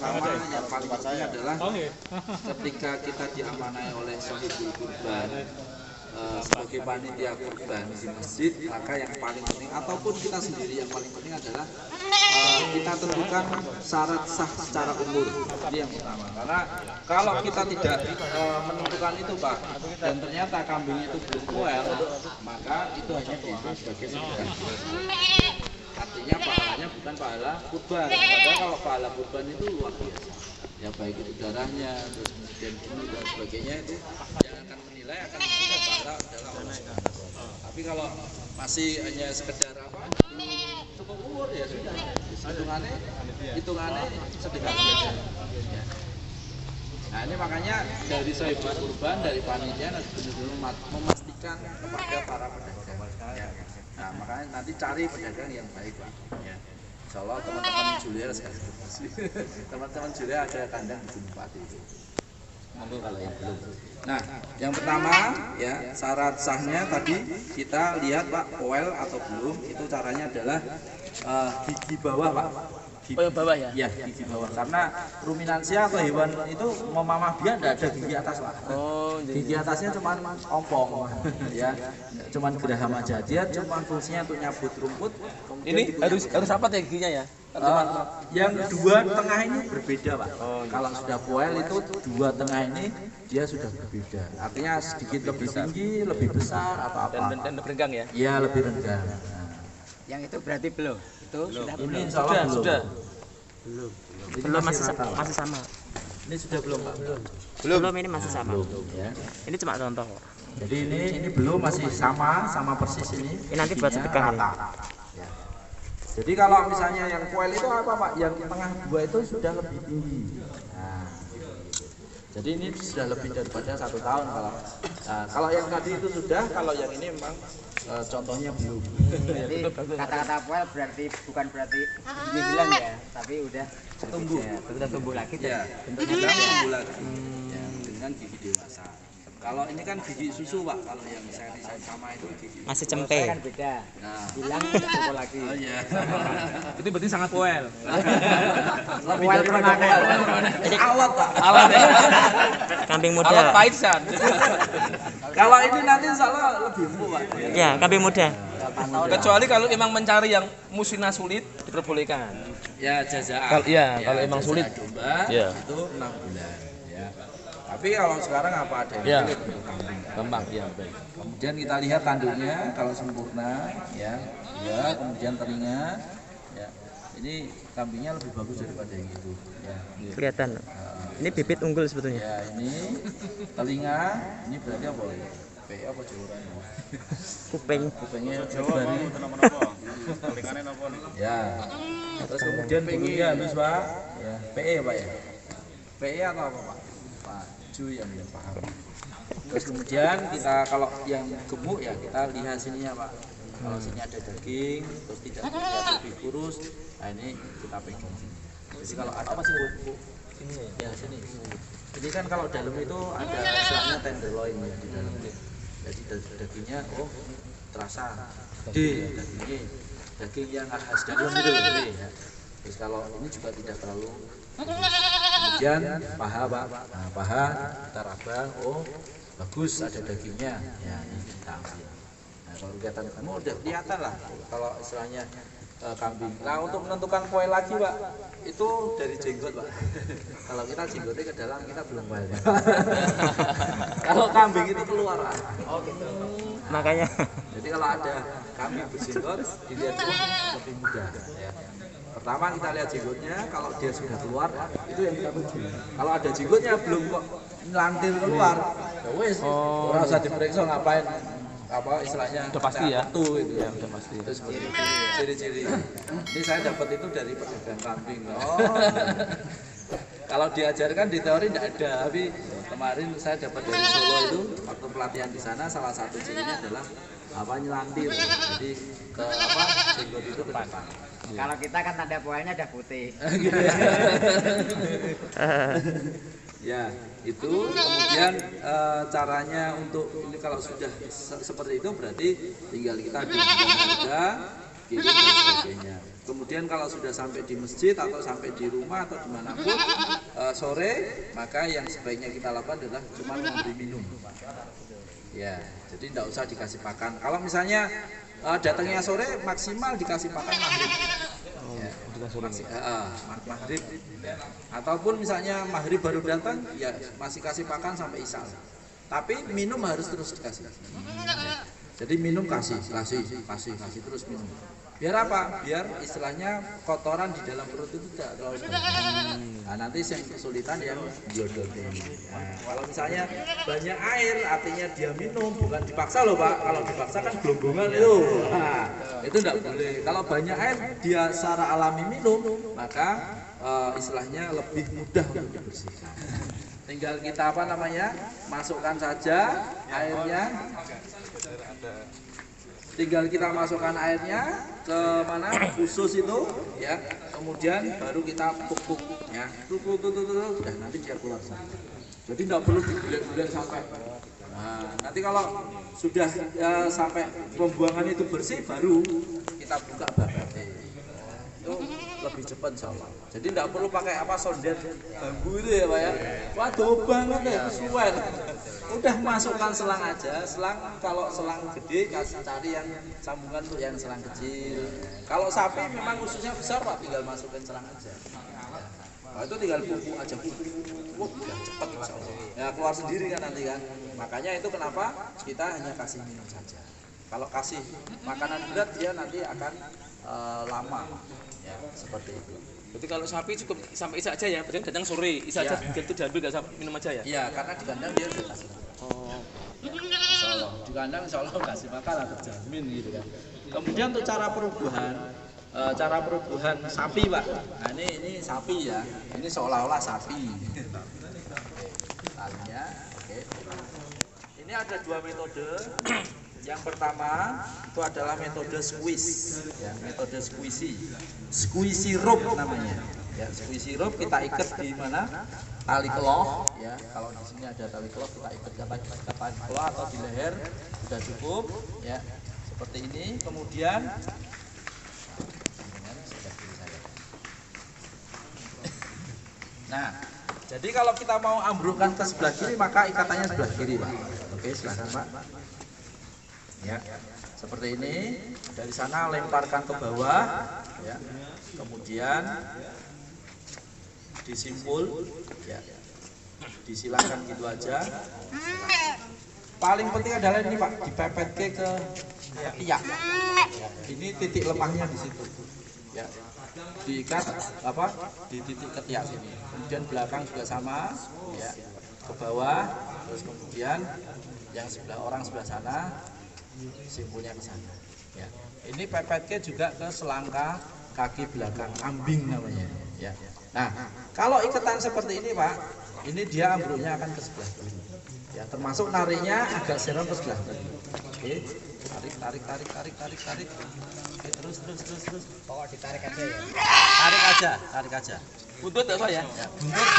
pertama yang paling penting adalah ketika kita diamanai oleh sahibul kurban sebagai panitia kurban di masjid, maka yang paling penting ataupun kita sendiri yang paling penting adalah kita tentukan syarat sah secara umur. Ini yang pertama. Karena kalau kita tidak menentukan itu Pak, dan ternyata kambing itu belum poel, maka itu hanya dihitung sebagai sedekah. Artinya pahalanya bukan pahala kurban. Padahal kalau pahala kurban itu luar biasa. Ya baik itu darahnya, terus kemudian bunuh dan sebagainya itu yang akan menilai akan menilai pahala adalah Allah. Tapi kalau masih hanya sekedar apa? Cukup umur ya sudah. Hitungannya sedekah biasa. Ya. Nah ini makanya dari sahibul kurban, dari panitia benar-benar memastikan kepada para pedagang. Ya. Nah makanya nanti cari pedagang yang baik Pak. Ya. Insya Allah teman-teman Julia teman-teman Julia ada kandang di Gunung Pati itu. Kalau yang belum. Nah yang pertama ya syarat sahnya tadi kita lihat Pak poel atau belum, itu caranya adalah gigi bawah Pak. Bawah ya? Ya gigi bawah, karena ruminansia atau hewan itu memamah biak tidak ada gigi atas Pak. Gigi atasnya cuma ompong ya, cuma geraham aja. Dia cuma fungsinya untuk nyabut rumput. Ini harus apa ya giginya ya? Yang dua tengah ini berbeda Pak. Kalau sudah poel itu dua tengah ini dia sudah berbeda. Artinya sedikit lebih tinggi, lebih besar atau apa? Dan lebih renggang ya? Iya lebih renggang. Yang itu berarti belum? Itu sudah belum? Ini insya Allah sudah. Belum masih sama. Ini sudah belum Pak? Belum ini masih sama. Ya. Ini cuma contoh. Jadi ini belum, masih sama persis ini. Ini nanti buat sedekah ya. Ya. Jadi kalau misalnya yang poel itu apa Pak? Yang tengah dua itu sudah lebih tinggi. Nah, jadi ini sudah lebih daripada 1 tahun kalau. Nah, kalau yang tadi itu sudah, kalau yang ini memang contohnya belum. Jadi kata-kata poel bukan berarti ini hilang ya, tapi udah Tumbuh. ya, sudah tumbuh lagi Ya, bentuknya tumbuh lagi. Ya, dengan gigi dewasa. Kalau ini kan gigi susu Pak, kalau yang seri sama itu gigi masih cempe. Kan beda. Nah, Hilang tumbuh lagi. oh iya. Itu berarti sangat poel. Lebih dari poel. Ini awat Pak. Awat ya? Kambing Awat muda. pahit san. Kalau ini nanti insya Allah lebih empuk Pak. Ya, kambing muda. Kecuali kalau memang mencari yang musinah sulit diperbolehkan. Ya jazaan. Kalau emang jazaan sulit. domba Ya. itu 6 bulan. Ya. Tapi kalau sekarang apa ada yang Ya. sulit untuk kambing. Gampang ya, baik. Kemudian kita lihat tanduknya kalau sempurna, ya, kemudian telinga, ya. Ini kambingnya lebih bagus daripada yang itu. Ya. Kelihatan. Ini bibit unggul sebetulnya. Ya, ini telinga, ini berarti apa? PE apa Jawa? Kuping. Kupingnya Jawa. Ya. Terus kemudian bulunya halus Pak. Ya. PE Pak ya. PE atau apa Pak? Ju yang paham. Terus kemudian kita kalau yang gemuk ya kita lihat sininya Pak. Kalau sini ada daging, terus tidak terlihat lebih kurus, nah ini kita pegang sini. Jadi kalau ada apa sih Bu? Sini ya sini. Jadi kan kalau dalam itu ada istilahnya tenderloin ya di dalam. Jadi dagingnya terasa gede dagingnya, daging yang khas dalam itu gede ya. Terus kalau ini juga tidak terlalu. Kemudian paha Pak, nah, paha kita raba, bagus ada dagingnya, ya ini kita ambil. Nah kalau kelihatan kamu udah kelihatan lah kalau istilahnya kambing. Nah untuk menentukan poel lagi Pak, itu dari jenggot Pak. Kalau kita jenggotnya ke dalam kita belum poel. Kalau kambing itu keluar Pak. Oh gitu. Makanya. Jadi kalau ada kambing berjenggot dilihat lebih mudah. Ya. Pertama kita lihat jenggotnya, kalau dia sudah keluar itu yang kita tuju. Kalau ada jenggotnya belum kok lantir keluar, ya wes, orang usah diperiksa ngapain, apa istilahnya? Udah pasti ya? Tuh itu Ya udah pasti. Terus seperti itu. Ciri-ciri. Ini saya dapat itu dari pedagang kambing. Kalau diajarkan di teori tidak ada, tapi kemarin saya dapat dari Solo itu waktu pelatihan di sana salah satu cirinya adalah apa nyelantir. Jadi ke apa jenggot itu ke depan. Kalau kita kan tanda poelnya ada putih. Gitu ya. Ya, itu kemudian caranya untuk ini kalau sudah seperti itu berarti tinggal kita duduk harga, dikirim dan sebagainya. Kemudian kalau sudah sampai di masjid atau sampai di rumah atau dimanapun sore, maka yang sebaiknya kita lakukan adalah cuma memberi minum. Ya, jadi tidak usah dikasih pakan. Kalau misalnya datangnya sore, maksimal dikasih pakan maghrib. Ya, maghrib. Ataupun misalnya maghrib baru datang, ya masih kasih pakan sampai isya. Tapi minum harus terus dikasih. Ya. Jadi minum kasih terus minum. Biar apa? Biar istilahnya kotoran di dalam perut itu tidak terlalu banyak. Nah, nanti yang kesulitan yang biodot ini. Nah, kalau misalnya banyak air, artinya dia minum, bukan dipaksa loh Pak. Kalau dipaksa kan gelombongan itu. Nah, itu tidak boleh. Kalau banyak air, dia secara alami minum, maka istilahnya lebih mudah untuk dibersihkan. Tinggal kita masukkan saja airnya. Tinggal kita masukkan airnya ke mana khusus itu, ya. Kemudian baru kita pupuk, ya. Udah nanti dia keluar sana. Jadi tidak perlu dibulet-bulet sampai. Nah, nanti kalau sudah sampai pembuangan itu bersih, baru kita buka bakatnya. Itu lebih cepat insyaallah. Jadi tidak perlu pakai sondet bambu itu ya Pak ya. Waduh banget ya, kesuwen. Udah masukkan selang aja, kalau selang gede cari yang sambungan untuk yang selang kecil. Kalau sapi memang khususnya besar Pak, tinggal masukin selang aja. Nah, itu tinggal pupuk aja, udah cepet insyaallah. Ya keluar sendiri kan nanti kan. Makanya itu kenapa kita hanya kasih minum saja. Kalau kasih makanan berat dia nanti akan lama. Ya, seperti itu. Berarti kalau sapi cukup sampai isya aja ya, berarti datang sore, isya aja begitu diambil nggak minum aja ya? Iya, karena di kandang dia udah kasih. Oh. Insyaallah. Di kandang insyaallah kasih makan atau jamin gitu kan. Kemudian untuk cara perubuhan sapi Pak. Nah ini sapi ya. Ini seolah-olah sapi. Talinya, oke. Ini ada dua metode. Yang pertama itu adalah metode squeeze, ya, metode squeezy rope namanya. Ya, squeezy rope kita ikat di mana? Tali kelok, ya. Kalau di sini ada tali kelok kita ikat ke tali kelok atau di leher sudah cukup, ya. Seperti ini. Kemudian nah, jadi kalau kita mau ambrukkan ke sebelah kiri maka ikatannya sebelah kiri, Pak. Oke, silakan, Pak. Ya, seperti ini. Dari sana lemparkan ke bawah, ya. Kemudian disimpul, ya. Disilakan gitu aja. Paling penting adalah ini Pak, dipepet ke ketiak. Ini titik lemahnya di situ, ya. Diikat di titik ketiak sini. Kemudian belakang juga sama, ya. Ke bawah, terus kemudian yang sebelah sana simpulnya ke sana. Ya. Ini pepetnya juga ke selangkah kaki belakang, ambing namanya. Ya. Nah, kalau ikatan seperti ini Pak, ini dia ambruknya akan ke sebelah kiri. Ya, termasuk nariknya agak serong ke sebelah kiri. Oke, tarik. Oke, terus. Pokok ditarik aja ya. Tarik aja. Buntut enggak ya? Ya, buntut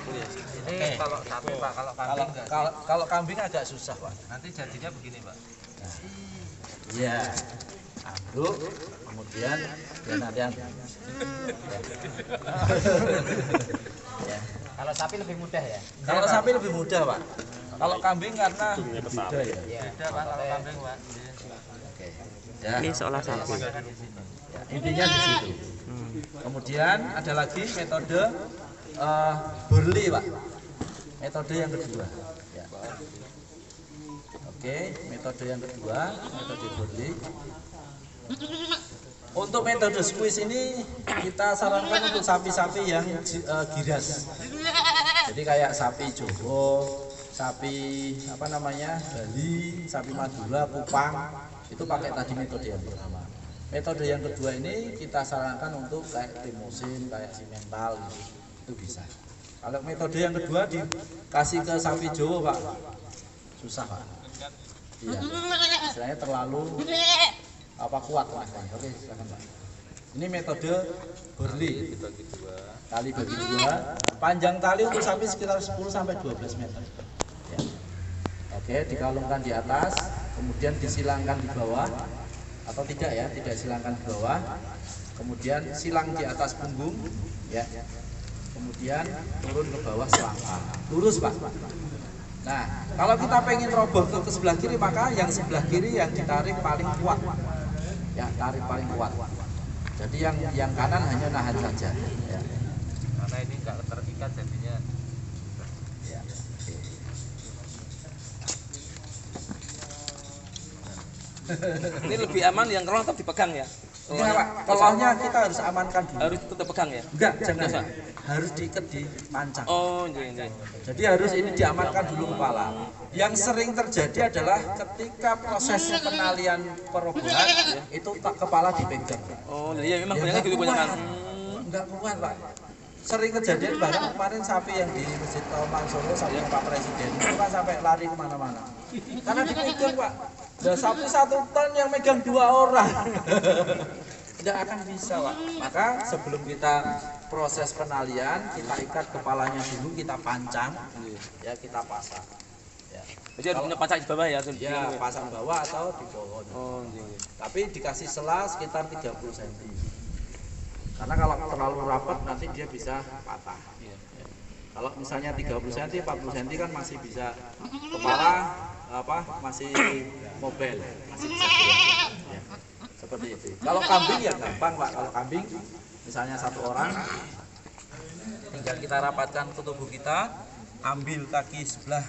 boleh. Ini kalau sapi Pak, kalau kambing agak susah Pak. nanti jadinya begini Pak. Iya, ambruk, kemudian hati-hati. Ya. Kalau sapi lebih mudah ya. Kalau sapi lebih mudah Pak. Kalau kambing karena beda ya. Beda Pak kalau kambing Pak. Oke. Ya. Ini seolah sapi. Ya, intinya di situ. Kemudian ada lagi metode burli Pak. Metode yang kedua. Ya. Oke, metode yang kedua, metode burli. Untuk metode squeeze ini kita sarankan untuk sapi-sapi yang giras. Jadi kayak sapi Jowo, sapi Bali, sapi Madura, Kupang, itu pakai tadi metode yang pertama. Metode yang kedua ini kita sarankan untuk kayak timosin, kayak simental, itu bisa. Kalau metode yang kedua dikasih ke sapi Jowo Pak, susah Pak. Iya, istilahnya terlalu kuat Pak. Oke, silakan Pak. Ini metode burli. Tali bagi dua. Panjang tali untuk sapi sekitar 10 sampai 12 meter. Ya. Oke, dikalungkan di atas, kemudian disilangkan di bawah. atau tidak ya, tidak silangkan di bawah. Kemudian silang di atas punggung, ya. Kemudian turun ke bawah selangkah, lurus Pak. Nah, kalau kita pengen roboh ke sebelah kiri, maka yang sebelah kiri yang ditarik paling kuat, ya, tarik paling kuat. Jadi yang kanan hanya nahan saja. Ya. Karena ini nggak terikat jadinya. Ya. Ini lebih aman yang kelong tetap dipegang ya. Enggak Pak, kelahnya kita harus amankan dulu. Harus tetap pegang ya. Enggak, jangan. Harus diikat di pancang. Oh, iya. Jadi harus ini diamankan dulu kepala. Yang sering terjadi adalah ketika proses penalian perobohan itu tak kepala dipegang. Oh, iya memang banyaknya gitu banyak. Enggak kuat Pak. Sering kejadian bahkan kemarin sapi yang di Masjid Kauman Solo sapi Pak Presiden itu kan sampai lari kemana-mana. Karena dipegang Pak. Dan sapi 1 ton yang megang 2 orang. Tidak akan bisa Pak. Maka sebelum kita proses penalian kita ikat kepalanya dulu, kita pancang, ya kita pasang. Ya. Jadi harus punya pancang di bawah ya. Ya pasang bawah atau di bawah. Oh, iya. Tapi dikasih sela sekitar 30 cm. Karena kalau terlalu rapat nanti dia bisa patah. Ya. Kalau misalnya 30 cm, 40 cm kan masih bisa kepala masih mobile, masih bisa gerak. Ya. Seperti itu. Kalau kambing ya gampang Pak. Kalau kambing misalnya 1 orang tinggal kita rapatkan ke tubuh kita, ambil kaki sebelah